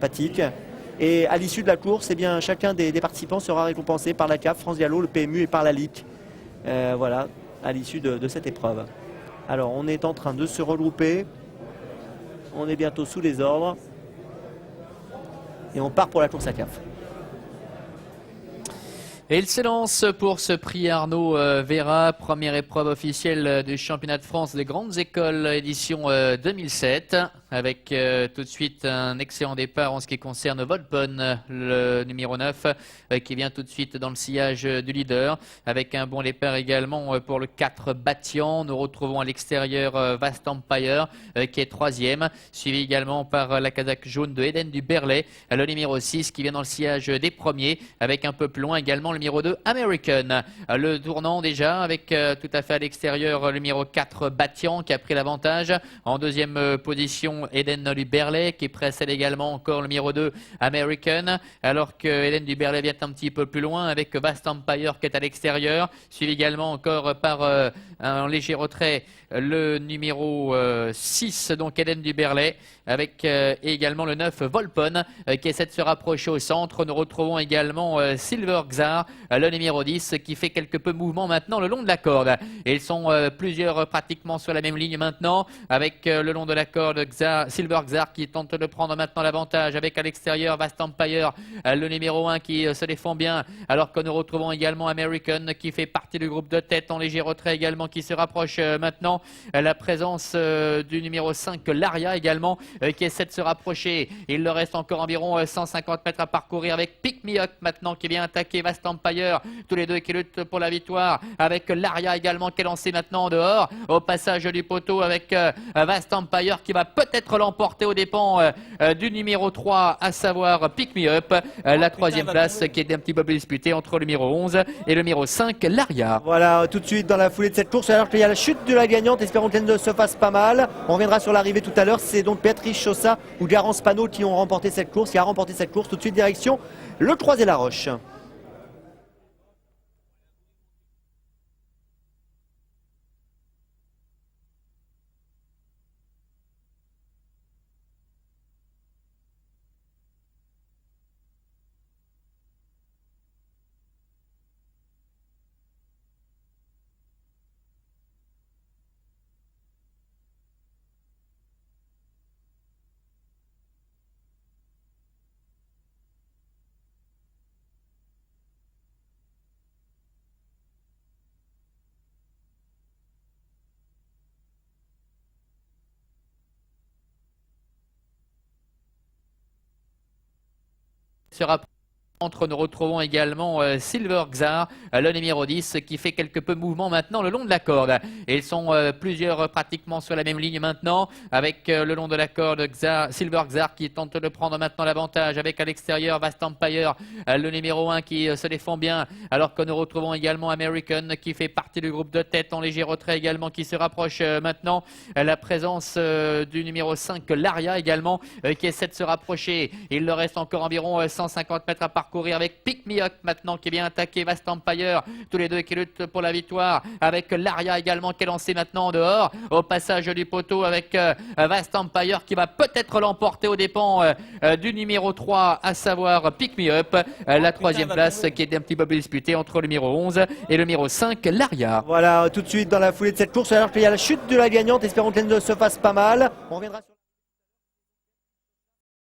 sympathique. Et à l'issue de la course, eh bien, chacun des participants sera récompensé par la CAF, France Gallo, le PMU et par la LIC. Voilà, à l'issue de cette épreuve. Alors, on est en train de se regrouper. On est bientôt sous les ordres. Et on part pour la course à CAF. Et il se lance pour ce prix Arnaud Vera, première épreuve officielle du championnat de France des grandes écoles édition 2007, avec tout de suite un excellent départ en ce qui concerne Volpone, le numéro 9, qui vient tout de suite dans le sillage du leader, avec un bon départ également pour le 4 Batian. Nous retrouvons à l'extérieur Vast Empire, qui est troisième, suivi également par la casaque jaune de Eden du Berlay, le numéro 6 qui vient dans le sillage des premiers, avec un peu plus loin également le numéro 2 American. Le tournant déjà avec tout à fait à l'extérieur le numéro 4 Batian qui a pris l'avantage. En deuxième position Eden du Berlay qui précède également encore le numéro 2 American, alors que Eden du Berlay vient un petit peu plus loin avec Vast Empire qui est à l'extérieur, suivi également encore par un léger retrait le numéro 6 donc Eden du Berlay, avec également le 9 Volpone qui essaie de se rapprocher au centre. Nous retrouvons également Silver Xar, le numéro 10 qui fait quelque peu mouvement maintenant le long de la corde. Et ils sont plusieurs pratiquement sur la même ligne maintenant, avec le long de la corde Silver Xar qui tente de prendre maintenant l'avantage, avec à l'extérieur Vast Empire, le numéro 1 qui se défend bien, alors que nous retrouvons également American qui fait partie du groupe de tête en léger retrait également, qui se rapproche maintenant. La présence du numéro 5 Laria également qui essaie de se rapprocher. Il leur reste encore environ 150 mètres à parcourir, avec Pick Me Up maintenant qui vient attaquer Vast Empire, tous les deux qui luttent pour la victoire, avec Laria également qui est lancé maintenant en dehors au passage du poteau, avec Vast Empire qui va peut-être l'emporter aux dépens du numéro 3, à savoir Pick Me Up. La troisième place qui est un petit peu plus disputée entre le numéro 11 et le numéro 5 Laria. Voilà, tout de suite dans la foulée de cette course, alors qu'il y a la chute de la gagnante, espérons qu'elle ne se fasse pas mal. On reviendra sur l'arrivée tout à l'heure. C'est donc Béatrice Chossa ou Garance Panot qui ont remporté cette course, qui a remporté cette course. Tout de suite direction le Croisé-la-Roche. Nous retrouvons également Silver Xar, le numéro 10 qui fait quelque peu mouvement maintenant le long de la corde. Et ils sont plusieurs pratiquement sur la même ligne maintenant, avec le long de la corde Silver Xar qui tente de prendre maintenant l'avantage, avec à l'extérieur Vast Empire, le numéro 1 qui se défend bien, alors que nous retrouvons également American qui fait partie du groupe de tête en léger retrait également, qui se rapproche maintenant. La présence du numéro 5 Laria également qui essaie de se rapprocher. Il leur reste encore environ 150 mètres à parcourir, avec Pick Me Up maintenant qui vient attaquer Vast Empire, tous les deux qui luttent pour la victoire, avec Laria également qui est lancé maintenant en dehors au passage du poteau, avec Vast Empire qui va peut-être l'emporter aux dépens du numéro 3, à savoir Pick Me Up. La troisième place qui est un petit peu plus disputée entre le numéro 11 et le numéro 5 Laria. Voilà, tout de suite dans la foulée de cette course, alors qu'il y a la chute de la gagnante, espérons qu'elle ne se fasse pas mal. On reviendra sur